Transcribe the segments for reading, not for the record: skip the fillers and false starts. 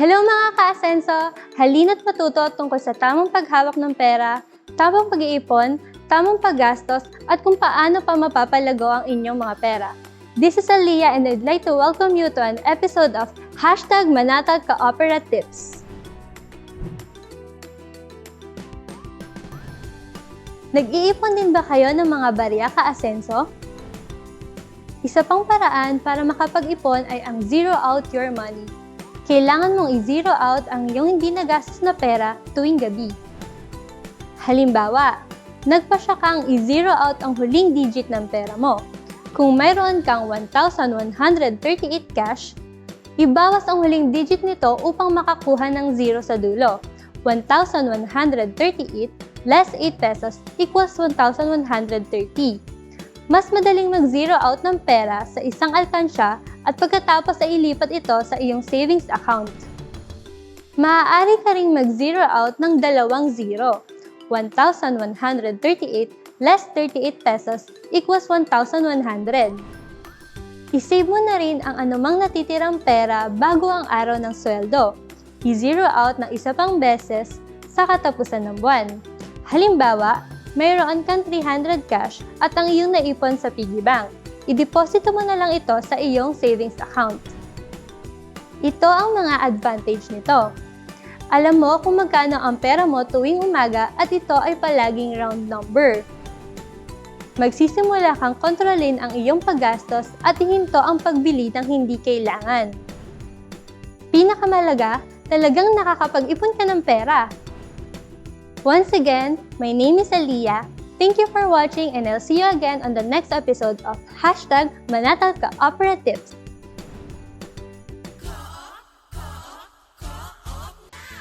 Hello mga ka-asenso! Halina't matuto tungkol sa tamang paghawak ng pera, tamang pag-iipon, tamang paggastos, at kung paano pa mapapalago ang inyong mga pera. This is Aliyah and I'd like to welcome you to an episode of #Manatag Cooperatives. Nag-iipon din ba kayo ng mga barya ka-asenso? Isa pang paraan para makapag-ipon ay ang zero out your money. Kailangan mong i-zero out ang iyong hindi nagastos na pera tuwing gabi. Halimbawa, nagpasya kang i-zero out ang huling digit ng pera mo. Kung mayroon kang 1,138 cash, ibawas ang huling digit nito upang makakuha ng zero sa dulo. 1,138 less 8 pesos equals 1,130. Mas madaling mag-zero out ng pera sa isang alkansya at pagkatapos ay ilipat ito sa iyong savings account. Maaari ka ring mag-zero out ng dalawang zero. 1,138 less 38 pesos equals 1,100. I-save mo na rin ang anumang natitirang pera bago ang araw ng sweldo. I-zero out ng isa pang beses sa katapusan ng buwan. Halimbawa, mayroon kang 300 cash at ang iyong naipon sa piggy bank. I-deposito mo na lang ito sa iyong savings account. Ito ang mga advantage nito. Alam mo kung magkano ang pera mo tuwing umaga at ito ay palaging round number. Magsisimula kang kontrolin ang iyong paggastos at ihinto ang pagbili ng hindi kailangan. Pinakamalaga, talagang nakakapag-ipon ka ng pera. Once again, my name is Aliyah. Thank you for watching and I'll see you again on the next episode of #Manatag Cooperatives.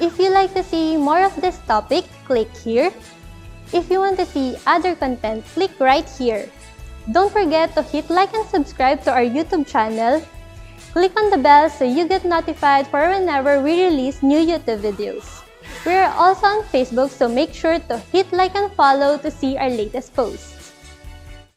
If you like to see more of this topic, click here. If you want to see other content, click right here. Don't forget to hit like and subscribe to our YouTube channel. Click on the bell so you get notified for whenever we release new YouTube videos. We are also on Facebook, so make sure to hit like and follow to see our latest posts.